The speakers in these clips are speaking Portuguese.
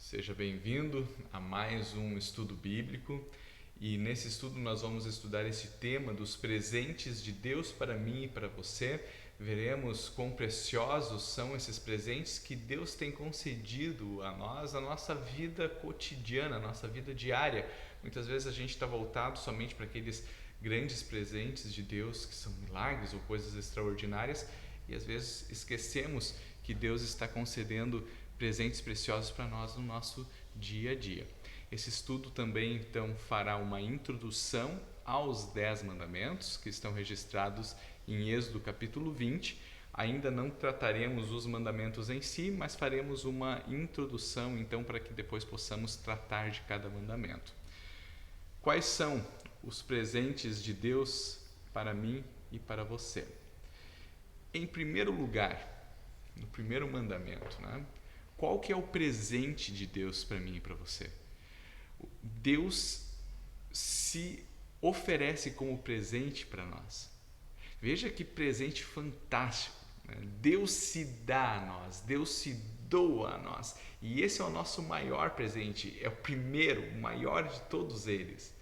Seja bem-vindo a mais um estudo bíblico e nesse estudo nós vamos estudar esse tema dos presentes de Deus para mim e para você. Veremos quão preciosos são esses presentes que Deus tem concedido a nós, a nossa vida cotidiana, a nossa vida diária. Muitas vezes a gente está voltado somente para aqueles grandes presentes de Deus que são milagres ou coisas extraordinárias e às vezes esquecemos que Deus está concedendo presentes preciosos para nós no nosso dia a dia. Esse estudo também então fará uma introdução aos 10 mandamentos que estão registrados em Êxodo capítulo 20. Ainda não trataremos os mandamentos em si, mas faremos uma introdução então para que depois possamos tratar de cada mandamento. Quais são os presentes de Deus para mim e para você? Em primeiro lugar, no primeiro mandamento, qual que é o presente de Deus para mim e para você? Deus se oferece como presente para nós. Veja que presente fantástico. Deus se dá a nós, Deus se doa a nós. E esse é o nosso maior presente, é o primeiro, o maior de todos eles.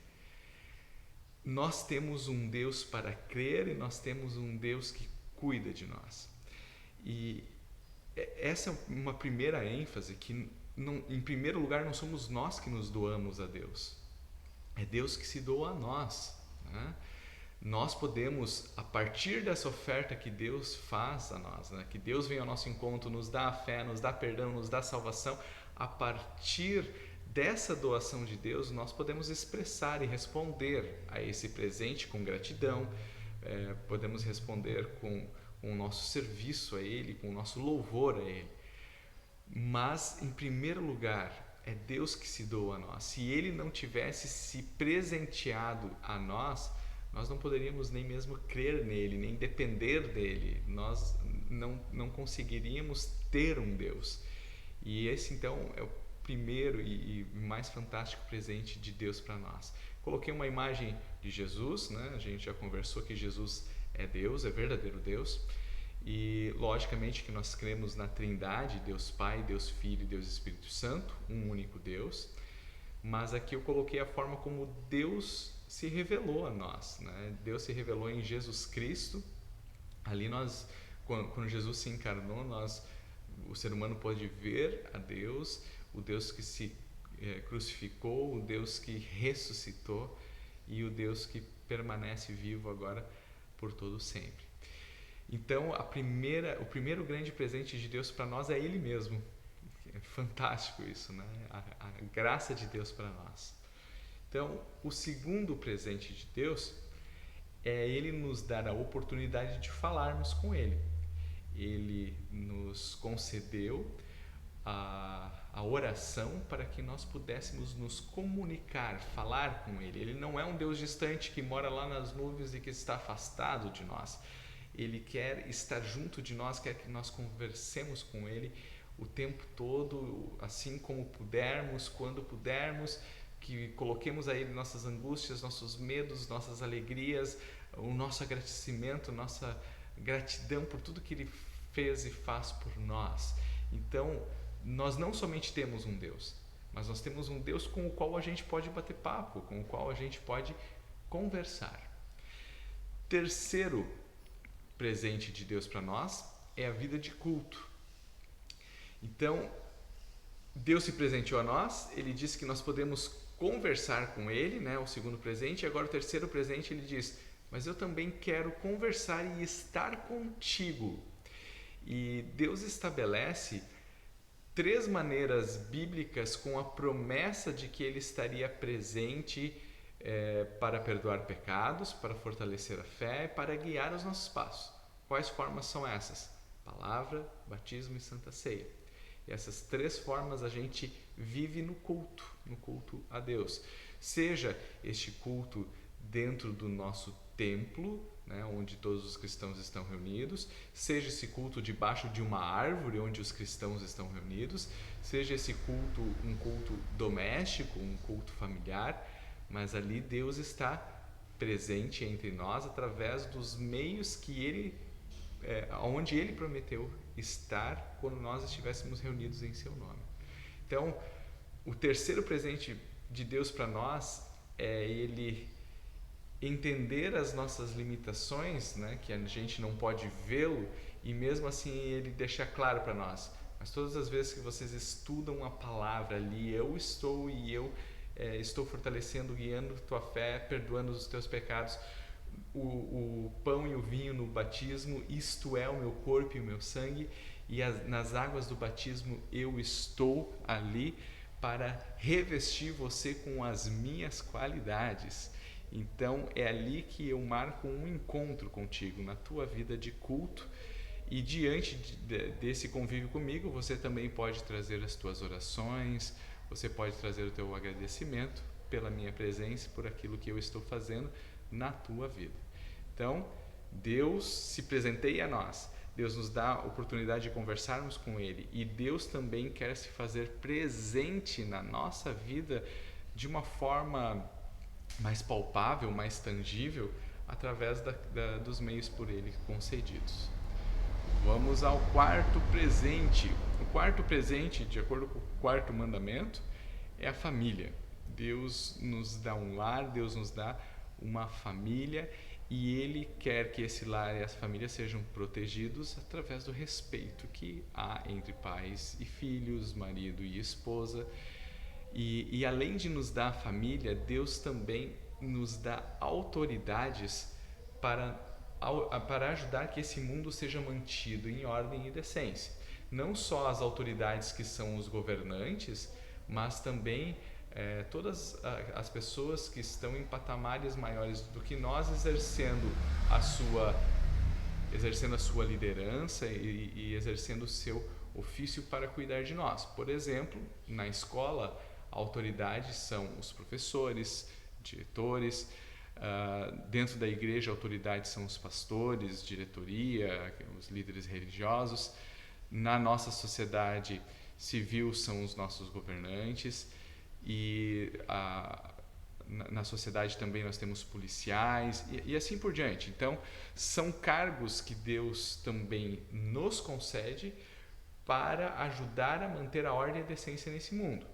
Nós temos um Deus para crer e nós temos um Deus que cuida de nós. E essa é uma primeira ênfase, que não, em primeiro lugar não somos nós que nos doamos a Deus, é Deus que se doa a nós, Nós podemos, a partir dessa oferta que Deus faz a nós, que Deus vem ao nosso encontro, nos dá a fé, nos dá perdão, nos dá salvação, a partir dessa doação de Deus nós podemos expressar e responder a esse presente com gratidão, podemos responder com o nosso serviço a Ele, com o nosso louvor a Ele. Mas, em primeiro lugar, é Deus que se doa a nós. Se Ele não tivesse se presenteado a nós, nós não poderíamos nem mesmo crer nele, nem depender dele. Nós não conseguiríamos ter um Deus. E esse, então, é o primeiro e mais fantástico presente de Deus para nós. Coloquei uma imagem de Jesus, A gente já conversou que Jesus é Deus, é verdadeiro Deus, e logicamente que nós cremos na Trindade, Deus Pai, Deus Filho e Deus Espírito Santo, um único Deus, mas aqui eu coloquei a forma como Deus se revelou a nós, Deus se revelou em Jesus Cristo. Ali quando Jesus se encarnou, o ser humano pode ver a Deus, o Deus que se crucificou, o Deus que ressuscitou e o Deus que permanece vivo agora por todo sempre. Então, o primeiro grande presente de Deus para nós é Ele mesmo. É fantástico isso, A graça de Deus para nós. Então, o segundo presente de Deus é Ele nos dar a oportunidade de falarmos com Ele. Ele nos concedeu a oração para que nós pudéssemos nos comunicar, falar com Ele. Ele não é um Deus distante que mora lá nas nuvens e que está afastado de nós. Ele quer estar junto de nós, quer que nós conversemos com Ele o tempo todo, assim como pudermos, quando pudermos, que coloquemos a Ele nossas angústias, nossos medos, nossas alegrias, o nosso agradecimento, nossa gratidão por tudo que Ele fez e faz por nós. Então, nós não somente temos um Deus, mas nós temos um Deus com o qual a gente pode bater papo, com o qual a gente pode conversar. Terceiro presente de Deus para nós é a vida de culto. Então, Deus se presenteou a nós, Ele disse que nós podemos conversar com Ele, o segundo presente, e agora o terceiro presente Ele diz, mas eu também quero conversar e estar contigo. E Deus estabelece 3 maneiras bíblicas com a promessa de que Ele estaria presente para perdoar pecados, para fortalecer a fé e para guiar os nossos passos. Quais formas são essas? Palavra, batismo e Santa Ceia. E essas 3 formas a gente vive no culto a Deus. Seja este culto dentro do nosso templo, onde todos os cristãos estão reunidos, seja esse culto debaixo de uma árvore onde os cristãos estão reunidos, seja esse culto um culto doméstico, um culto familiar, mas ali Deus está presente entre nós através dos meios que onde Ele prometeu estar quando nós estivéssemos reunidos em Seu nome. Então, O terceiro presente de Deus para nós é Ele entender as nossas limitações, né? Que a gente não pode vê-lo, e mesmo assim Ele deixa claro para nós. Mas todas as vezes que vocês estudam a palavra ali, eu estou fortalecendo, guiando tua fé, perdoando os teus pecados. O pão e o vinho no batismo, isto é o meu corpo e o meu sangue, e nas águas do batismo eu estou ali para revestir você com as minhas qualidades. Então é ali que eu marco um encontro contigo na tua vida de culto, e diante desse convívio comigo, você também pode trazer as tuas orações, você pode trazer o teu agradecimento pela minha presença, por aquilo que eu estou fazendo na tua vida. Então, Deus se presenteia a nós, Deus nos dá a oportunidade de conversarmos com Ele, e Deus também quer se fazer presente na nossa vida de uma forma mais palpável, mais tangível, através dos meios por Ele concedidos. Vamos ao quarto presente. O quarto presente, de acordo com o quarto mandamento, é a família. Deus nos dá um lar, Deus nos dá uma família, e Ele quer que esse lar e essa família sejam protegidos através do respeito que há entre pais e filhos, marido e esposa. E além de nos dar a família, Deus também nos dá autoridades para ajudar que esse mundo seja mantido em ordem e decência. Não só as autoridades que são os governantes, mas também todas as pessoas que estão em patamares maiores do que nós, exercendo a sua liderança e exercendo o seu ofício para cuidar de nós. Por exemplo, na escola, a autoridade são os professores, diretores. Dentro da igreja, a autoridade são os pastores, diretoria, os líderes religiosos. Na nossa sociedade civil são os nossos governantes, e na sociedade também nós temos policiais e assim por diante. Então, são cargos que Deus também nos concede para ajudar a manter a ordem e a decência nesse mundo.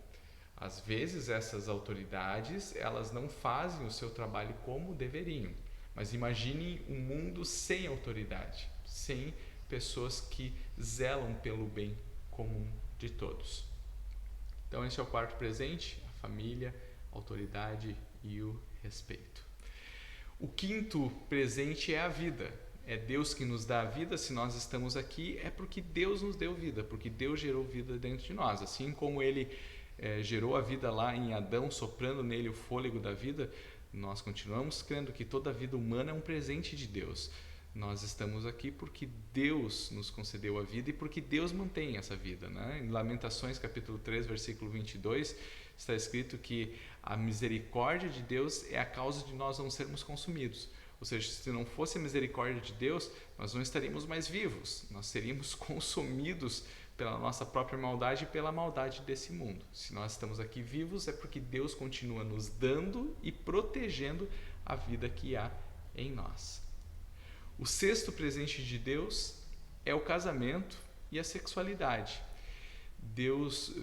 Às vezes essas autoridades, elas não fazem o seu trabalho como deveriam, mas imagine um mundo sem autoridade, sem pessoas que zelam pelo bem comum de todos. Então esse é o quarto presente, a família, a autoridade e o respeito. O quinto presente é a vida. É Deus que nos dá a vida. Se nós estamos aqui, é porque Deus nos deu vida, porque Deus gerou vida dentro de nós. Assim como Ele gerou a vida lá em Adão, soprando nele o fôlego da vida, nós continuamos crendo que toda a vida humana é um presente de Deus. Nós estamos aqui porque Deus nos concedeu a vida e porque Deus mantém essa vida, né? Em Lamentações capítulo 3, versículo 22, está escrito que a misericórdia de Deus é a causa de nós não sermos consumidos. Ou seja, se não fosse a misericórdia de Deus, nós não estaríamos mais vivos, nós seríamos consumidos pela nossa própria maldade e pela maldade desse mundo. Se nós estamos aqui vivos, é porque Deus continua nos dando e protegendo a vida que há em nós. O sexto presente de Deus é o casamento e a sexualidade. Deus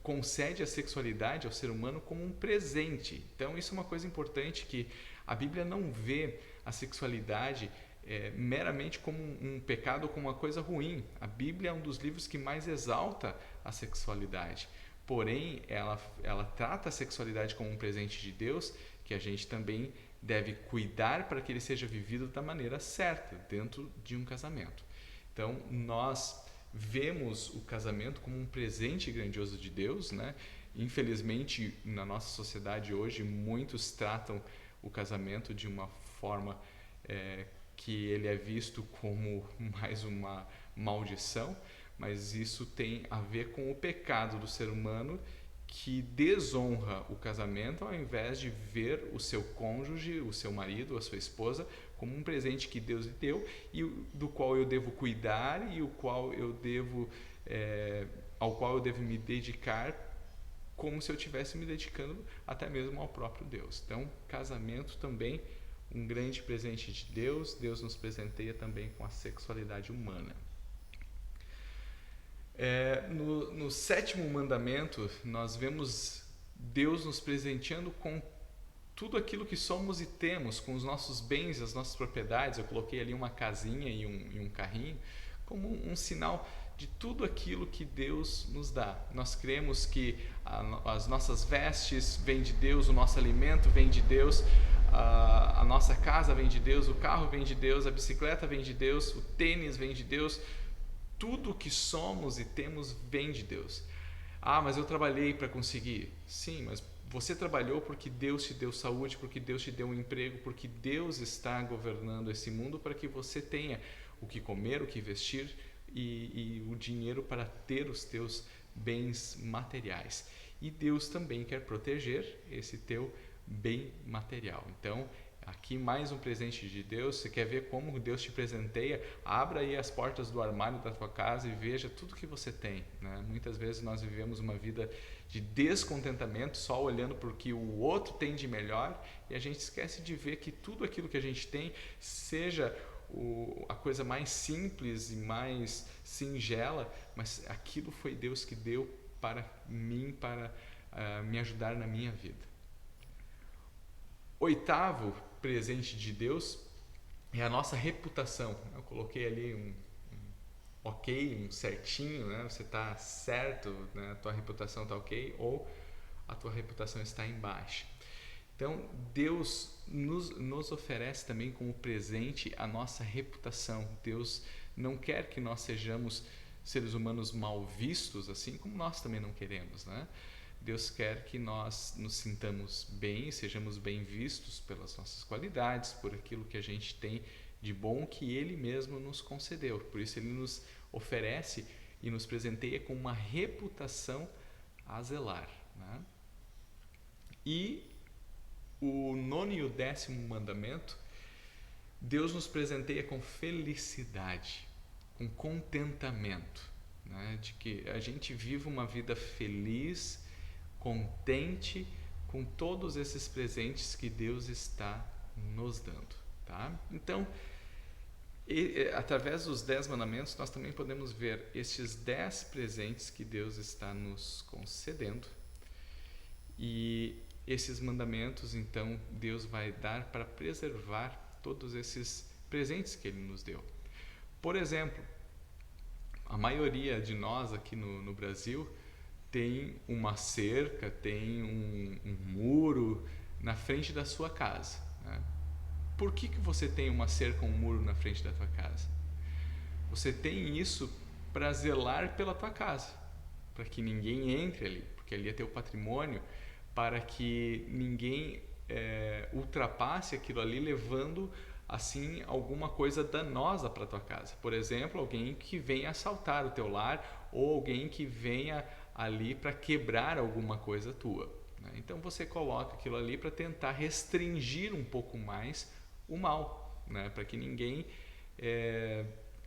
concede a sexualidade ao ser humano como um presente. Então, isso é uma coisa importante, que a Bíblia não vê a sexualidade meramente como um pecado ou como uma coisa ruim. A Bíblia é um dos livros que mais exalta a sexualidade. Porém, ela trata a sexualidade como um presente de Deus, que a gente também deve cuidar para que ele seja vivido da maneira certa, dentro de um casamento. Então, nós vemos o casamento como um presente grandioso de Deus, né? Infelizmente, na nossa sociedade hoje, muitos tratam o casamento de uma forma que ele é visto como mais uma maldição, mas isso tem a ver com o pecado do ser humano, que desonra o casamento ao invés de ver o seu cônjuge, o seu marido, a sua esposa, como um presente que Deus lhe deu e do qual eu devo cuidar e ao qual eu devo me dedicar, como se eu estivesse me dedicando até mesmo ao próprio Deus. Então, casamento também um grande presente de Deus. Deus nos presenteia também com a sexualidade humana. No sétimo mandamento, nós vemos Deus nos presenteando com tudo aquilo que somos e temos, com os nossos bens, as nossas propriedades. Eu coloquei ali uma casinha e um carrinho, como um sinal de tudo aquilo que Deus nos dá. Nós cremos que as nossas vestes vêm de Deus, o nosso alimento vem de Deus, a nossa casa vem de Deus, o carro vem de Deus, a bicicleta vem de Deus, o tênis vem de Deus. Tudo que somos e temos vem de Deus. Mas eu trabalhei para conseguir. Sim, mas você trabalhou porque Deus te deu saúde, porque Deus te deu um emprego, porque Deus está governando esse mundo para que você tenha o que comer, o que vestir e o dinheiro para ter os teus bens materiais. E Deus também quer proteger esse teu bem material. Então, aqui mais um presente de Deus. Você quer ver como Deus te presenteia? Abra aí as portas do armário da tua casa e veja tudo que você tem, né? Muitas vezes nós vivemos uma vida de descontentamento, só olhando para o que o outro tem de melhor, e a gente esquece de ver que tudo aquilo que a gente tem, seja a coisa mais simples e mais singela, mas aquilo foi Deus que deu para mim, para me ajudar na minha vida. Oitavo presente de Deus é a nossa reputação. Eu coloquei ali um ok, um certinho, né? Você está certo, né? A tua reputação está ok, ou a tua reputação está em baixa. Então, Deus nos oferece também como presente a nossa reputação. Deus não quer que nós sejamos seres humanos mal vistos, assim como nós também não queremos, né? Deus quer que nós nos sintamos bem, sejamos bem vistos pelas nossas qualidades, por aquilo que a gente tem de bom que Ele mesmo nos concedeu. Por isso Ele nos oferece e nos presenteia com uma reputação a zelar, né? E o 9º e o 10º mandamento, Deus nos presenteia com felicidade, com contentamento, né? De que a gente viva uma vida feliz, contente com todos esses presentes que Deus está nos dando, tá? Então, através dos 10 mandamentos, nós também podemos ver estes 10 presentes que Deus está nos concedendo. E esses mandamentos, então, Deus vai dar para preservar todos esses presentes que Ele nos deu. Por exemplo, a maioria de nós aqui no Brasil tem uma cerca, tem um muro na frente da sua casa, né? Por que você tem uma cerca, um muro na frente da tua casa? Você tem isso para zelar pela tua casa, para que ninguém entre ali, porque ali é teu patrimônio, para que ninguém ultrapasse aquilo ali, levando assim alguma coisa danosa para tua casa. Por exemplo, alguém que venha assaltar o teu lar, ou alguém que venha ali para quebrar alguma coisa tua, né? Então você coloca aquilo ali para tentar restringir um pouco mais o mal, né? Para que ninguém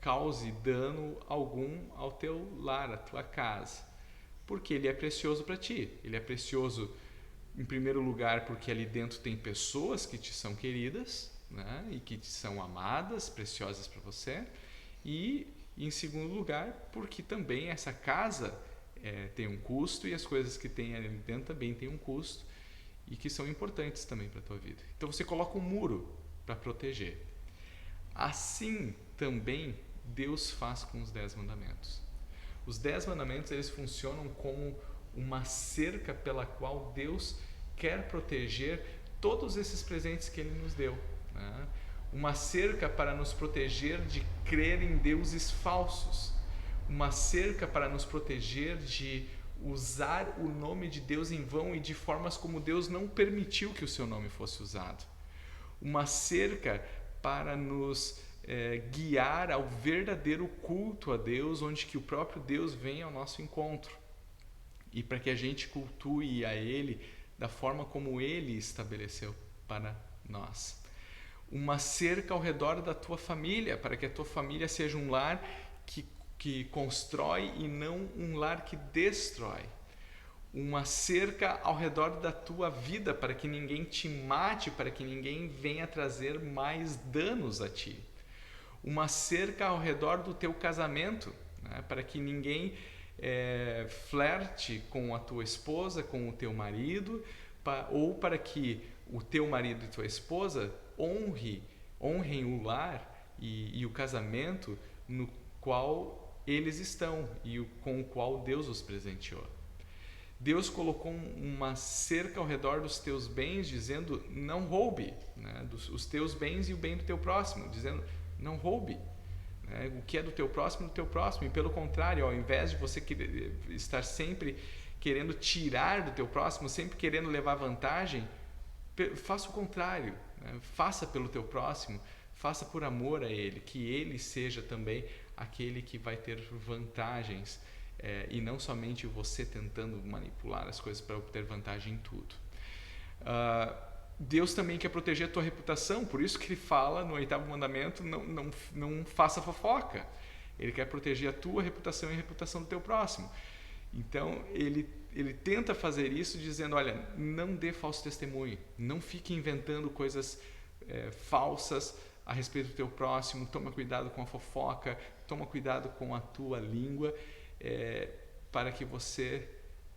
cause dano algum ao teu lar, à tua casa, porque ele é precioso para ti. Ele é precioso em primeiro lugar porque ali dentro tem pessoas que te são queridas, né? E que te são amadas, preciosas para você, e em segundo lugar porque também essa casa tem um custo, e as coisas que tem ali dentro também tem um custo e que são importantes também para a tua vida. Então você coloca um muro para proteger. Assim também Deus faz com os 10 mandamentos. Os 10 mandamentos, eles funcionam como uma cerca pela qual Deus quer proteger todos esses presentes que Ele nos deu, né? Uma cerca para nos proteger de crer em deuses falsos. Uma cerca para nos proteger de usar o nome de Deus em vão e de formas como Deus não permitiu que o seu nome fosse usado. Uma cerca para nos guiar ao verdadeiro culto a Deus, onde que o próprio Deus vem ao nosso encontro, e para que a gente cultue a Ele da forma como Ele estabeleceu para nós. Uma cerca ao redor da tua família, para que a tua família seja um lar que constrói e não um lar que destrói. Uma cerca ao redor da tua vida, para que ninguém te mate, para que ninguém venha trazer mais danos a ti. Uma cerca ao redor do teu casamento, né? Para que ninguém flerte com a tua esposa, com o teu marido, ou para que o teu marido e tua esposa honrem o lar e o casamento no qual eles estão e com o qual Deus os presenteou. Deus colocou uma cerca ao redor dos teus bens, dizendo não roube, né? Os teus bens e o bem do teu próximo, dizendo não roube, né? O que é do teu próximo, e pelo contrário, ao invés de você estar sempre querendo tirar do teu próximo, sempre querendo levar vantagem, faça o contrário, né? Faça pelo teu próximo, faça por amor a ele, que ele seja também aquele que vai ter vantagens, e não somente você tentando manipular as coisas para obter vantagem em tudo. Deus também quer proteger a tua reputação, por isso que ele fala no 8º mandamento, não faça fofoca. Ele quer proteger a tua reputação e a reputação do teu próximo. Então ele tenta fazer isso dizendo, olha, não dê falso testemunho, não fique inventando coisas falsas a respeito do teu próximo, toma cuidado com a fofoca, toma cuidado com a tua língua, para que você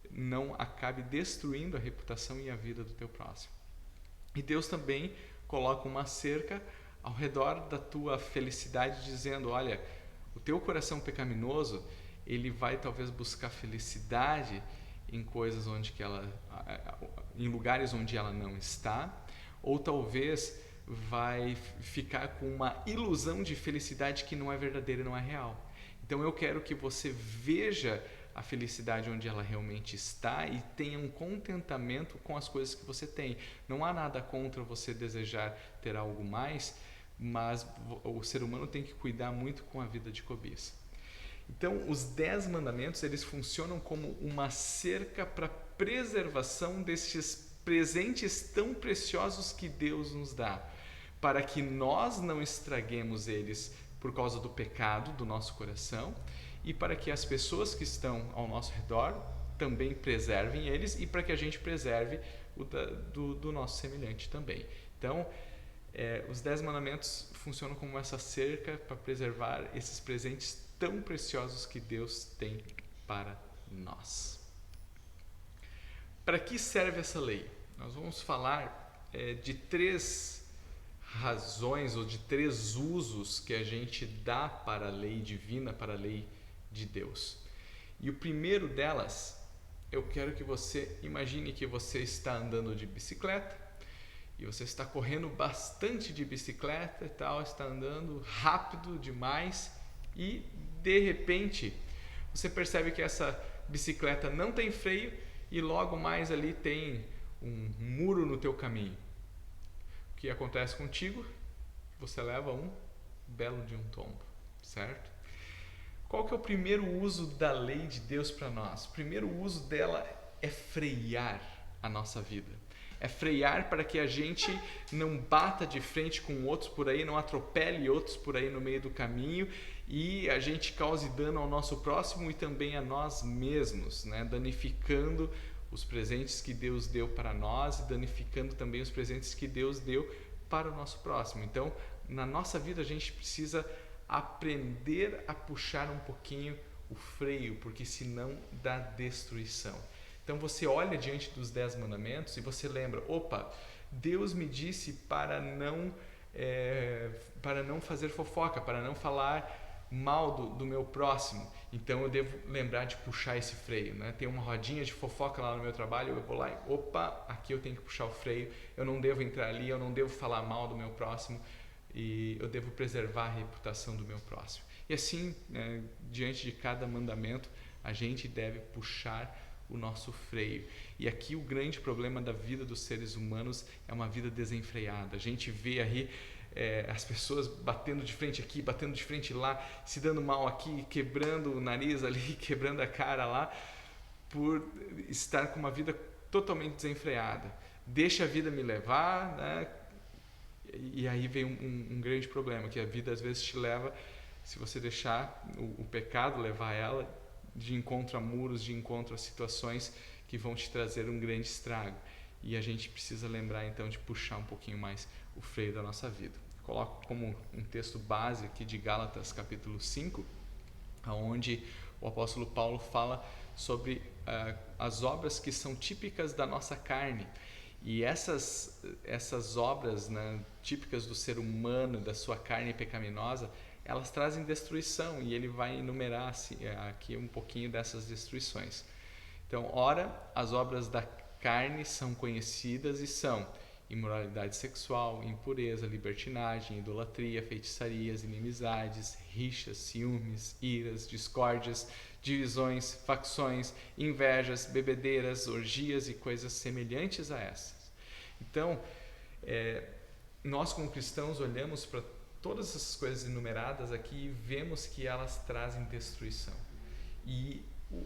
não acabe destruindo a reputação e a vida do teu próximo. E Deus também coloca uma cerca ao redor da tua felicidade, dizendo, olha, o teu coração pecaminoso, ele vai talvez buscar felicidade em coisas em lugares onde ela não está, ou talvez vai ficar com uma ilusão de felicidade que não é verdadeira e não é real. Então eu quero que você veja a felicidade onde ela realmente está e tenha um contentamento com as coisas que você tem. Não há nada contra você desejar ter algo mais, mas o ser humano tem que cuidar muito com a vida de cobiça. Então, os 10 mandamentos, eles funcionam como uma cerca para preservação destes presentes tão preciosos que Deus nos dá, para que nós não estraguemos eles por causa do pecado do nosso coração e para que as pessoas que estão ao nosso redor também preservem eles e para que a gente preserve o do nosso semelhante também. Então, os 10 mandamentos funcionam como essa cerca para preservar esses presentes tão preciosos que Deus tem para nós. Para que serve essa lei? Nós vamos falar de 3 razões ou de 3 usos que a gente dá para a lei divina, para a lei de Deus. E o primeiro delas, eu quero que você imagine que você está andando de bicicleta e você está correndo bastante de bicicleta e tal, está andando rápido demais e de repente você percebe que essa bicicleta não tem freio e logo mais ali tem um muro no teu caminho. O que acontece contigo? Você leva um belo de um tombo, certo? Qual que é o primeiro uso da lei de Deus para nós? O primeiro uso dela é frear a nossa vida. É frear para que a gente não bata de frente com outros por aí, não atropele outros por aí no meio do caminho e a gente cause dano ao nosso próximo e também a nós mesmos, né? Danificando os presentes que Deus deu para nós e danificando também os presentes que Deus deu para o nosso próximo. Então, na nossa vida a gente precisa aprender a puxar um pouquinho o freio, porque senão dá destruição. Então você olha diante dos 10 mandamentos e você lembra, opa, Deus me disse para não fazer fofoca, para não falar mal do meu próximo. Então eu devo lembrar de puxar esse freio, né? Tem uma rodinha de fofoca lá no meu trabalho, eu vou lá e, opa, aqui eu tenho que puxar o freio, eu não devo entrar ali, eu não devo falar mal do meu próximo e eu devo preservar a reputação do meu próximo. E assim, diante de cada mandamento, a gente deve puxar o nosso freio. E aqui o grande problema da vida dos seres humanos é uma vida desenfreada. A gente vê aí as pessoas batendo de frente aqui, batendo de frente lá, se dando mal aqui, quebrando o nariz ali, quebrando a cara lá, por estar com uma vida totalmente desenfreada. Deixa a vida me levar, né? E aí vem um grande problema, que a vida às vezes te leva, se você deixar o pecado levar ela, de encontro a muros, de encontro a situações que vão te trazer um grande estrago. E a gente precisa lembrar então de puxar um pouquinho mais o freio da nossa vida. Coloco como um texto base aqui de Gálatas capítulo 5, onde o apóstolo Paulo fala sobre as obras que são típicas da nossa carne. E essas obras, né, típicas do ser humano, da sua carne pecaminosa, elas trazem destruição, e ele vai enumerar aqui um pouquinho dessas destruições. Então, ora, as obras da carne são conhecidas e são imoralidade sexual, impureza, libertinagem, idolatria, feitiçarias, inimizades, rixas, ciúmes, iras, discórdias, divisões, facções, invejas, bebedeiras, orgias e coisas semelhantes a essas. Então, nós como cristãos olhamos para todas essas coisas enumeradas aqui e vemos que elas trazem destruição. E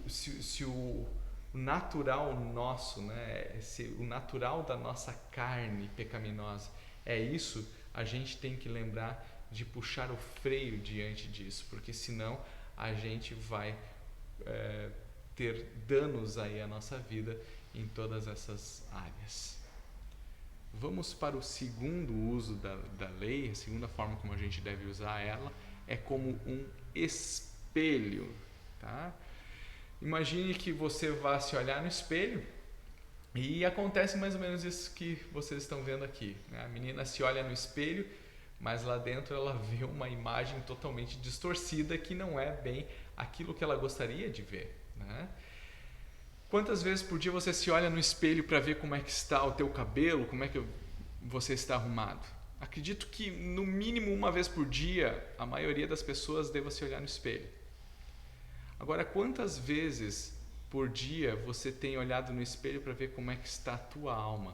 se o natural nosso, né, o natural da nossa carne pecaminosa é isso, a gente tem que lembrar de puxar o freio diante disso, porque senão a gente vai ter danos aí à nossa vida em todas essas áreas. Vamos para o segundo uso da lei. A segunda forma como a gente deve usar ela é como um espelho, tá? Imagine que você vá se olhar no espelho e acontece mais ou menos isso que vocês estão vendo aqui, né? A menina se olha no espelho, mas lá dentro ela vê uma imagem totalmente distorcida que não é bem aquilo que ela gostaria de ver, né? Quantas vezes por dia você se olha no espelho para ver como é que está o teu cabelo, como é que você está arrumado? Acredito que no mínimo uma vez por dia a maioria das pessoas deva se olhar no espelho. Agora, quantas vezes por dia você tem olhado no espelho para ver como é que está a tua alma?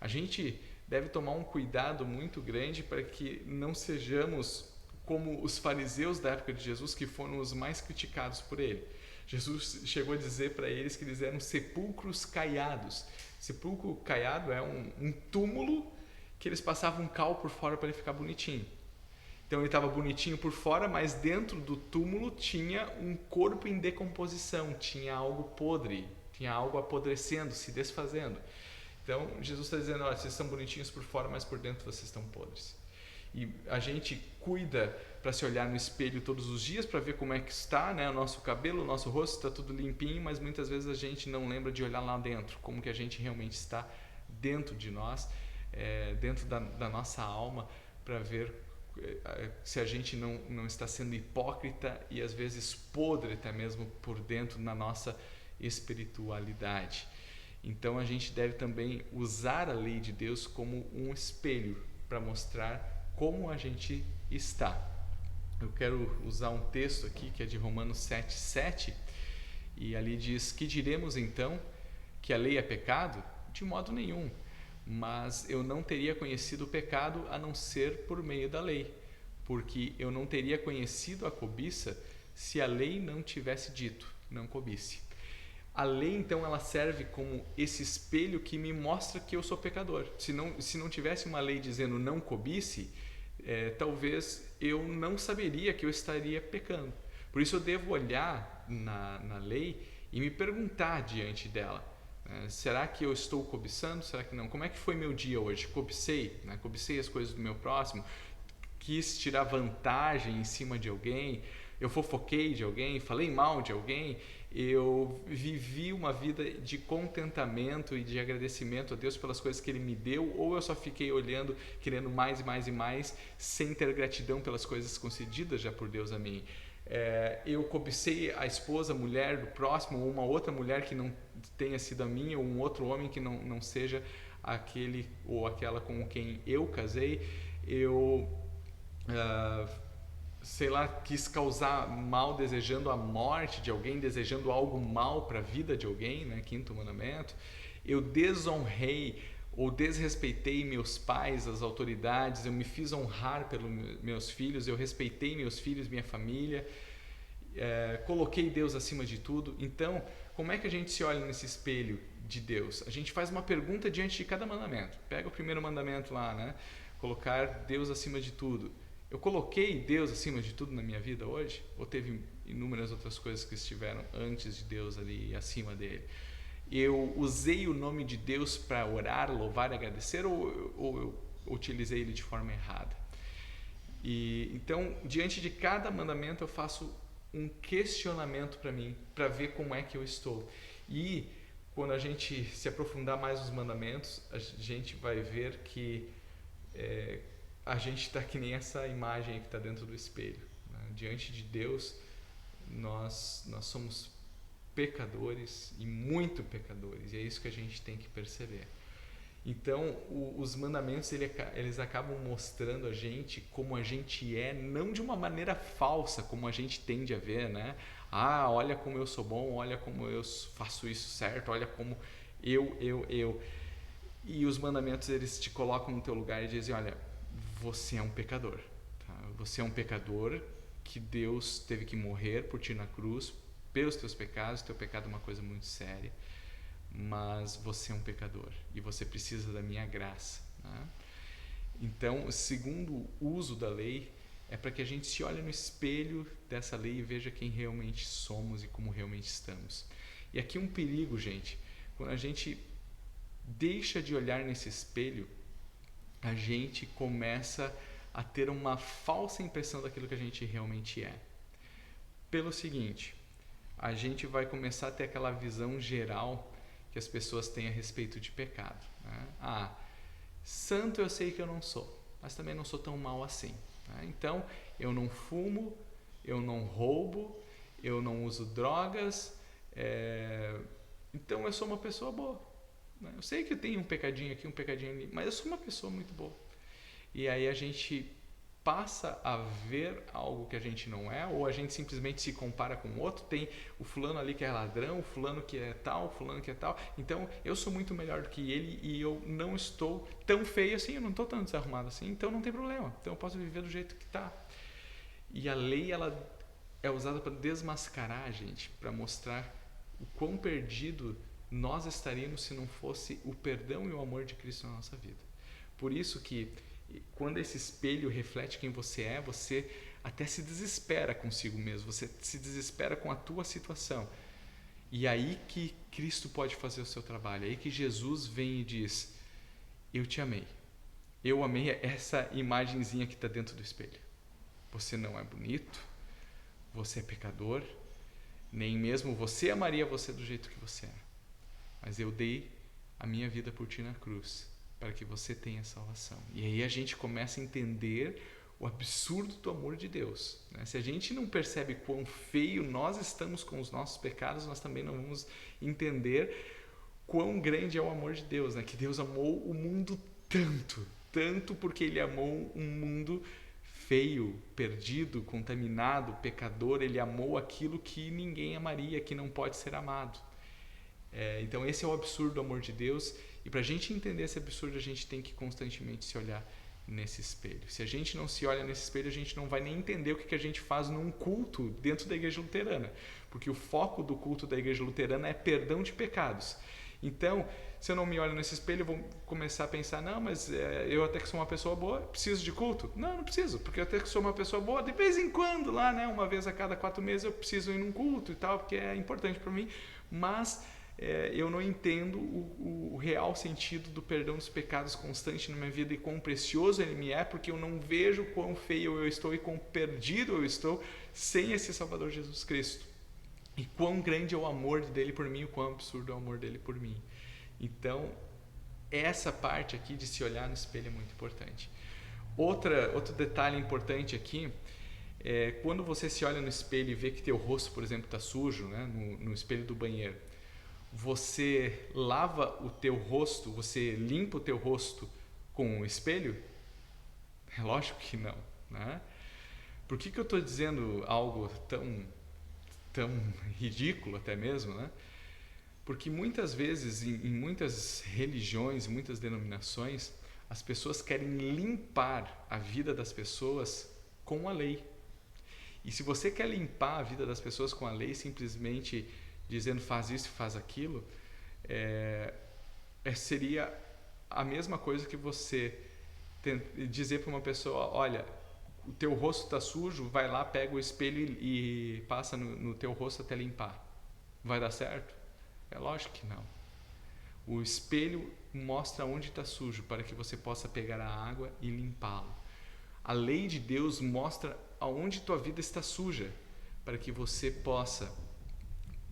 A gente deve tomar um cuidado muito grande para que não sejamos como os fariseus da época de Jesus, que foram os mais criticados por ele. Jesus chegou a dizer para eles que eles eram sepulcros caiados. Sepulcro caiado é um túmulo que eles passavam um cal por fora para ele ficar bonitinho. Então ele estava bonitinho por fora, mas dentro do túmulo tinha um corpo em decomposição, tinha algo podre, tinha algo apodrecendo, se desfazendo. Então Jesus está dizendo, olha, vocês são bonitinhos por fora, mas por dentro vocês estão podres. E a gente cuida para se olhar no espelho todos os dias para ver como é que está, né? O nosso cabelo, o nosso rosto está tudo limpinho, mas muitas vezes a gente não lembra de olhar lá dentro, como que a gente realmente está dentro de nós, dentro da nossa alma, para ver se a gente não está sendo hipócrita e às vezes podre até mesmo por dentro na nossa espiritualidade. Então a gente deve também usar a lei de Deus como um espelho para mostrar como a gente está. Eu quero usar um texto aqui que é de Romanos 7:7, e ali diz: que diremos então? Que a lei é pecado? De modo nenhum, mas eu não teria conhecido o pecado a não ser por meio da lei, porque eu não teria conhecido a cobiça se a lei não tivesse dito, não cobice. A lei, então, ela serve como esse espelho que me mostra que eu sou pecador. Se não tivesse uma lei dizendo não cobice, talvez eu não saberia que eu estaria pecando. Por isso eu devo olhar na lei e me perguntar diante dela, será que eu estou cobiçando? Será que não? Como é que foi meu dia hoje? Cobicei, né? Cobicei as coisas do meu próximo? Quis tirar vantagem em cima de alguém? Eu fofoquei de alguém? Falei mal de alguém? Eu vivi uma vida de contentamento e de agradecimento a Deus pelas coisas que Ele me deu, ou eu só fiquei olhando, querendo mais e mais e mais, sem ter gratidão pelas coisas concedidas já por Deus a mim? Eu cobicei a esposa, a mulher do próximo, ou uma outra mulher que não tenha sido a minha, ou um outro homem que não seja aquele ou aquela com quem eu casei. Eu quis causar mal desejando a morte de alguém, desejando algo mal para a vida de alguém, né? Quinto mandamento. Eu desonrei ou desrespeitei meus pais, as autoridades, eu me fiz honrar pelos meus filhos, eu respeitei meus filhos, minha família, coloquei Deus acima de tudo. Então, como é que a gente se olha nesse espelho de Deus? A gente faz uma pergunta diante de cada mandamento. Pega o primeiro mandamento lá, né? Colocar Deus acima de tudo. Eu coloquei Deus acima de tudo na minha vida hoje? Ou teve inúmeras outras coisas que estiveram antes de Deus ali, acima dele? Eu usei o nome de Deus para orar, louvar e agradecer, ou eu utilizei ele de forma errada? E então, diante de cada mandamento, eu faço um questionamento para mim, para ver como é que eu estou. E quando a gente se aprofundar mais nos mandamentos, a gente vai ver que a gente está que nem essa imagem que está dentro do espelho, né? Diante de Deus, nós somos pecadores e muito pecadores, e é isso que a gente tem que perceber. Então, os mandamentos eles acabam mostrando a gente como a gente é, não de uma maneira falsa, como a gente tende a ver, né? Ah, olha como eu sou bom, olha como eu faço isso certo, olha como eu. E os mandamentos, eles te colocam no teu lugar e dizem, olha, você é um pecador, tá? Você é um pecador que Deus teve que morrer por ti na cruz, pelos teus pecados. Teu pecado é uma coisa muito séria, mas você é um pecador e você precisa da minha graça, né? Então, o segundo uso da lei é para que a gente se olhe no espelho dessa lei e veja quem realmente somos e como realmente estamos. E aqui um perigo, gente, quando a gente deixa de olhar nesse espelho, a gente começa a ter uma falsa impressão daquilo que a gente realmente é. Pelo seguinte, a gente vai começar a ter aquela visão geral que as pessoas têm a respeito de pecado, né? Ah, santo eu sei que eu não sou, mas também não sou tão mal assim, né? Então, eu não fumo, eu não roubo, eu não uso drogas, então eu sou uma pessoa boa, né? Eu sei que eu tenho um pecadinho aqui, um pecadinho ali, mas eu sou uma pessoa muito boa. E aí a gente passa a ver algo que a gente não é, ou a gente simplesmente se compara com o outro. Tem o fulano ali que é ladrão, o fulano que é tal, o fulano que é tal, então eu sou muito melhor do que ele e eu não estou tão feio assim, eu não estou tão desarrumado assim, então não tem problema, então eu posso viver do jeito que está. E a lei, ela é usada para desmascarar a gente, para mostrar o quão perdido nós estaríamos se não fosse o perdão e o amor de Cristo na nossa vida. Por isso que quando esse espelho reflete quem você é, você até se desespera consigo mesmo, você se desespera com a tua situação. E aí que Cristo pode fazer o seu trabalho, aí que Jesus vem e diz, eu te amei. Eu amei essa imagenzinha que está dentro do espelho. Você não é bonito, você é pecador, nem mesmo você amaria você do jeito que você é. Mas eu dei a minha vida por ti na cruz, para que você tenha salvação. E aí a gente começa a entender o absurdo do amor de Deus, né? Se a gente não percebe quão feio nós estamos com os nossos pecados, nós também não vamos entender quão grande é o amor de Deus, né? Que Deus amou o mundo tanto porque Ele amou um mundo feio, perdido, contaminado, pecador. Ele amou aquilo que ninguém amaria, que não pode ser amado. Então esse é o absurdo do amor de Deus, e para a gente entender esse absurdo a gente tem que constantemente se olhar nesse espelho. Se a gente não se olha nesse espelho, a gente não vai nem entender o que a gente faz num culto dentro da igreja luterana, porque o foco do culto da igreja luterana é perdão de pecados. Então, se eu não me olho nesse espelho, eu vou começar a pensar, não, mas eu até que sou uma pessoa boa, preciso de culto? Não preciso, porque eu até que sou uma pessoa boa, de vez em quando lá, né, uma vez a cada 4 meses eu preciso ir num culto e tal, porque é importante para mim, mas eu não entendo o real sentido do perdão dos pecados constante na minha vida e quão precioso ele me é, porque eu não vejo quão feio eu estou e quão perdido eu estou sem esse Salvador Jesus Cristo. E quão grande é o amor dele por mim, o quão absurdo é o amor dele por mim. Então, essa parte aqui de se olhar no espelho é muito importante. Outro detalhe importante aqui é quando você se olha no espelho e vê que teu rosto, por exemplo, está sujo, né, no espelho do banheiro. Você lava o teu rosto, você limpa o teu rosto com o espelho? É lógico que não, né? Por que eu estou dizendo algo tão ridículo até mesmo, né? Porque muitas vezes, em muitas religiões, muitas denominações, as pessoas querem limpar a vida das pessoas com a lei. E se você quer limpar a vida das pessoas com a lei, simplesmente dizendo faz isso e faz aquilo, seria a mesma coisa que você dizer para uma pessoa, olha, o teu rosto está sujo, vai lá, pega o espelho e passa no teu rosto até limpar. Vai dar certo? É lógico que não. O espelho mostra onde está sujo para que você possa pegar a água e limpá-lo. A lei de Deus mostra aonde tua vida está suja para que você possa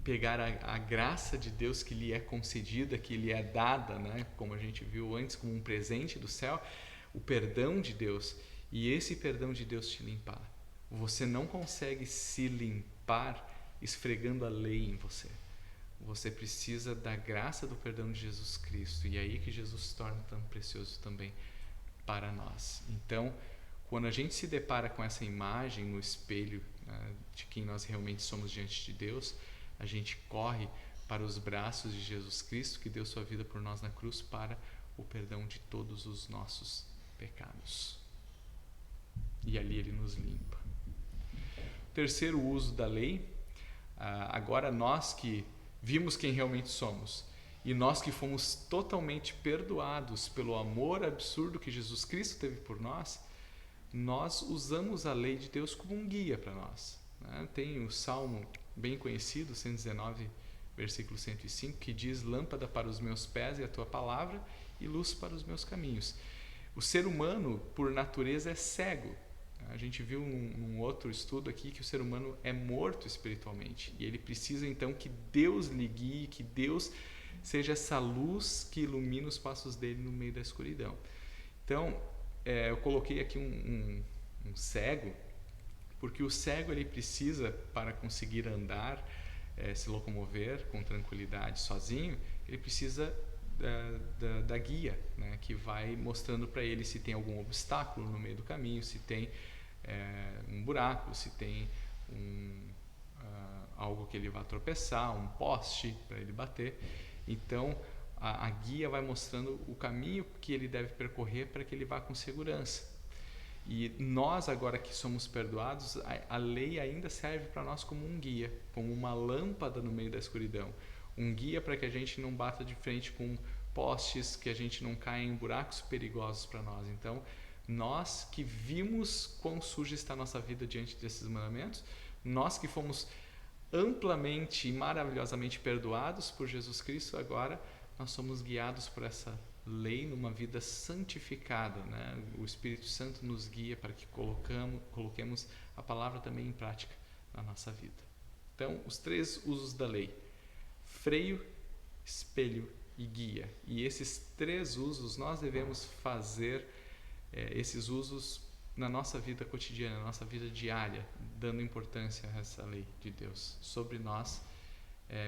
pegar a graça de Deus que lhe é concedida, que lhe é dada, né? Como a gente viu antes, como um presente do céu, o perdão de Deus, e esse perdão de Deus te limpar. Você não consegue se limpar esfregando a lei em você. Você precisa da graça do perdão de Jesus Cristo, e é aí que Jesus se torna tão precioso também para nós. Então, quando a gente se depara com essa imagem no espelho, né, de quem nós realmente somos diante de Deus, a gente corre para os braços de Jesus Cristo, que deu sua vida por nós na cruz para o perdão de todos os nossos pecados. E ali ele nos limpa. Terceiro uso da lei, agora nós que vimos quem realmente somos e nós que fomos totalmente perdoados pelo amor absurdo que Jesus Cristo teve por nós, nós usamos a lei de Deus como um guia para nós. Tem o Salmo bem conhecido, 119, versículo 105, que diz: lâmpada para os meus pés é a tua palavra e luz para os meus caminhos. O ser humano, por natureza, é cego. A gente viu num outro estudo aqui que o ser humano é morto espiritualmente, e ele precisa então que Deus lhe guie, que Deus seja essa luz que ilumina os passos dele no meio da escuridão. Então, eu coloquei aqui um cego, porque o cego ele precisa, para conseguir andar, se locomover com tranquilidade sozinho, ele precisa da guia, né, que vai mostrando para ele se tem algum obstáculo no meio do caminho, se tem um buraco, se tem algo que ele vai tropeçar, um poste para ele bater. Então a guia vai mostrando o caminho que ele deve percorrer para que ele vá com segurança. E nós, agora que somos perdoados, a lei ainda serve para nós como um guia, como uma lâmpada no meio da escuridão. Um guia para que a gente não bata de frente com postes, que a gente não caia em buracos perigosos para nós. Então, nós que vimos quão suja está a nossa vida diante desses mandamentos, nós que fomos amplamente e maravilhosamente perdoados por Jesus Cristo, agora nós somos guiados por essa lei numa vida santificada, né? O Espírito Santo nos guia para que coloquemos a palavra também em prática na nossa vida. Então, os três usos da lei: freio, espelho e guia. E esses três usos nós devemos fazer esses usos na nossa vida cotidiana, na nossa vida diária, dando importância a essa lei de Deus sobre nós,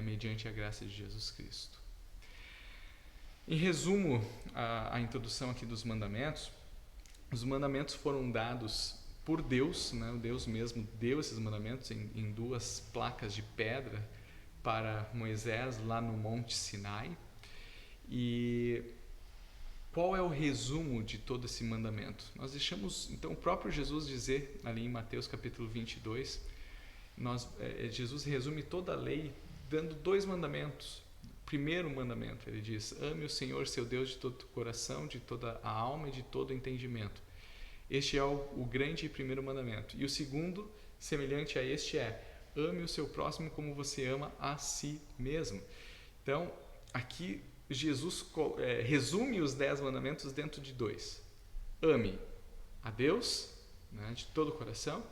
mediante a graça de Jesus Cristo. Em resumo, a introdução aqui dos mandamentos, os mandamentos foram dados por Deus, né? O Deus mesmo deu esses mandamentos em duas placas de pedra para Moisés lá no Monte Sinai. E qual é o resumo de todo esse mandamento? Nós deixamos então o próprio Jesus dizer ali em Mateus capítulo 22, Jesus resume toda a lei dando dois mandamentos. Primeiro mandamento, ele diz: ame o Senhor seu Deus de todo o coração, de toda a alma e de todo o entendimento. Este é o grande e primeiro mandamento. E o segundo, semelhante a este, ame o seu próximo como você ama a si mesmo. Então, aqui Jesus resume os 10 mandamentos dentro de dois. Ame a Deus, né, de todo o coração.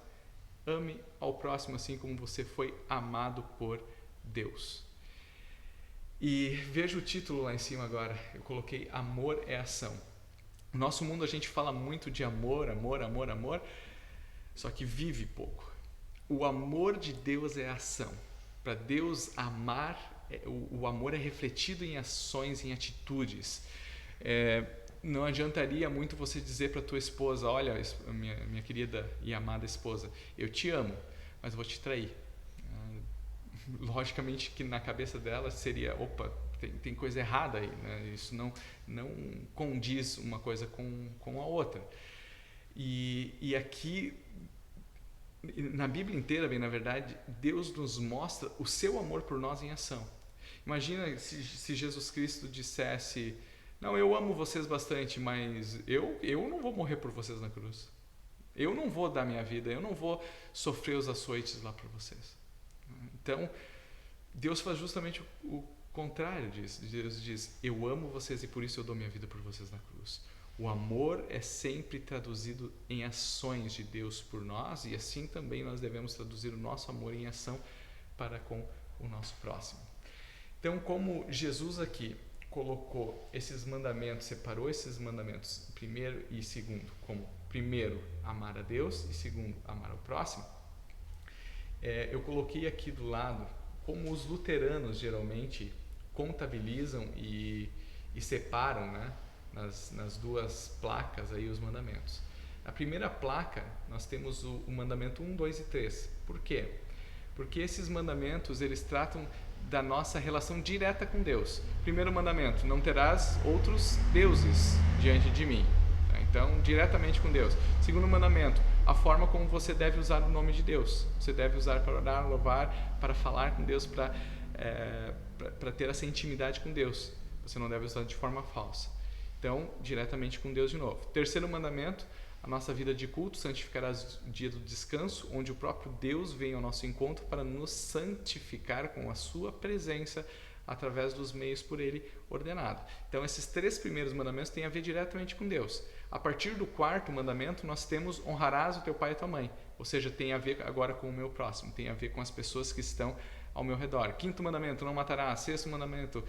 Ame ao próximo assim como você foi amado por Deus. E veja o título lá em cima agora, eu coloquei amor é ação. No nosso mundo a gente fala muito de amor, amor, amor, amor, só que vive pouco. O amor de Deus é ação. Para Deus amar, o amor é refletido em ações, em atitudes. Não adiantaria muito você dizer para tua esposa: olha, minha querida e amada esposa, eu te amo, mas vou te trair. Logicamente que na cabeça dela seria: opa, tem coisa errada aí, né? Isso não condiz uma coisa com a outra. E aqui, na Bíblia inteira, bem na verdade, Deus nos mostra o seu amor por nós em ação. Imagina se Jesus Cristo dissesse: não, eu amo vocês bastante, mas eu não vou morrer por vocês na cruz. Eu não vou dar minha vida, eu não vou sofrer os açoites lá por vocês. Então, Deus faz justamente o contrário disso. Deus diz: eu amo vocês e por isso eu dou minha vida por vocês na cruz. O amor é sempre traduzido em ações de Deus por nós, e assim também nós devemos traduzir o nosso amor em ação para com o nosso próximo. Então, como Jesus aqui colocou esses mandamentos, separou esses mandamentos, primeiro e segundo, como primeiro amar a Deus e segundo amar ao próximo, eu coloquei aqui do lado como os luteranos geralmente contabilizam e separam, né, nas duas placas aí os mandamentos. Na primeira placa nós temos o mandamento 1, 2 e 3. Por quê? Porque esses mandamentos eles tratam da nossa relação direta com Deus. Primeiro mandamento: não terás outros deuses diante de mim. Então, diretamente com Deus. Segundo mandamento: a forma como você deve usar o nome de Deus. Você deve usar para orar, louvar, para falar com Deus, para ter essa intimidade com Deus. Você não deve usar de forma falsa. Então, diretamente com Deus de novo. Terceiro mandamento: a nossa vida de culto, santificarás o dia do descanso, onde o próprio Deus vem ao nosso encontro para nos santificar com a sua presença através dos meios por ele ordenado. Então, esses três primeiros mandamentos têm a ver diretamente com Deus. A partir do quarto mandamento, nós temos honrarás o teu pai e tua mãe, ou seja, tem a ver agora com o meu próximo, tem a ver com as pessoas que estão ao meu redor. Quinto mandamento: não matarás. Sexto mandamento: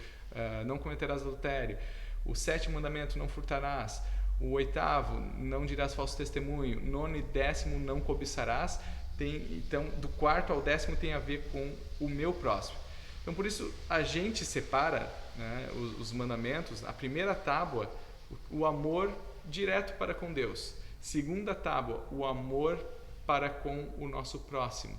não cometerás adultério. O sétimo mandamento: não furtarás. O oitavo: não dirás falso testemunho. Nono e décimo: não cobiçarás. Então, do quarto ao décimo tem a ver com o meu próximo. Então, por isso, a gente separa, né, os mandamentos. A primeira tábua, o amor direto para com Deus. Segunda tábua, o amor para com o nosso próximo.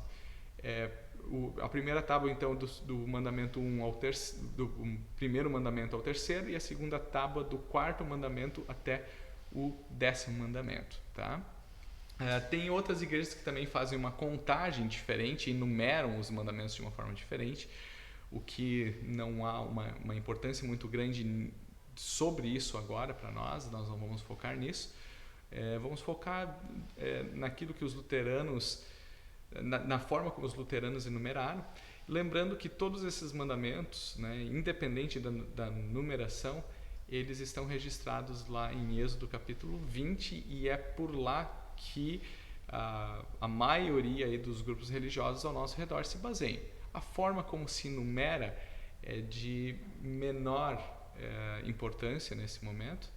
A primeira tábua, então, do mandamento 1 ao terceiro, do primeiro mandamento ao terceiro, e a segunda tábua do quarto mandamento até o 10º mandamento, tá? Tem outras igrejas que também fazem uma contagem diferente e numeram os mandamentos de uma forma diferente, o que não há uma importância muito grande sobre isso agora para nós não vamos focar nisso. Vamos focar naquilo que os luteranos, na forma como os luteranos enumeraram, lembrando que todos esses mandamentos, né, independente da numeração, eles estão registrados lá em Êxodo capítulo 20, e é por lá que a maioria aí dos grupos religiosos ao nosso redor se baseiam. A forma como se numera é de menor importância nesse momento,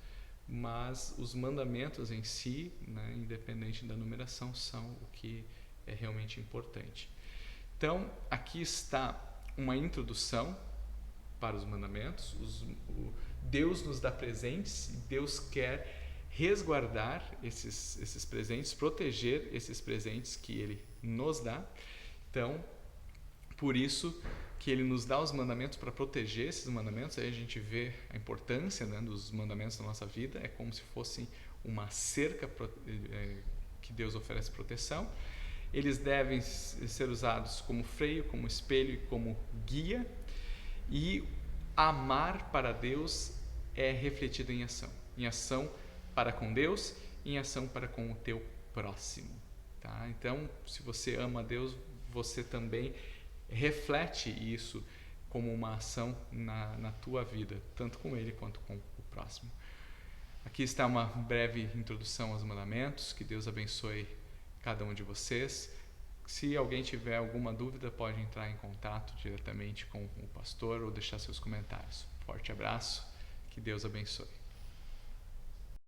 mas os mandamentos em si, né, independente da numeração, são o que é realmente importante. Então, aqui está uma introdução para os mandamentos. Deus nos dá presentes e Deus quer resguardar esses presentes, proteger esses presentes que Ele nos dá. Então, por isso que Ele nos dá os mandamentos para proteger esses mandamentos. Aí a gente vê a importância, né, dos mandamentos na nossa vida. É como se fossem uma cerca que Deus oferece proteção. Eles devem ser usados como freio, como espelho e como guia. E amar para Deus é refletido em ação para com Deus e em ação para com o teu próximo, tá? Então, se você ama a Deus, você também reflete isso como uma ação na tua vida, tanto com Ele quanto com o próximo. Aqui está uma breve introdução aos mandamentos. Que Deus abençoe cada um de vocês. Se alguém tiver alguma dúvida, pode entrar em contato diretamente com o pastor ou deixar seus comentários. Forte abraço, que Deus abençoe.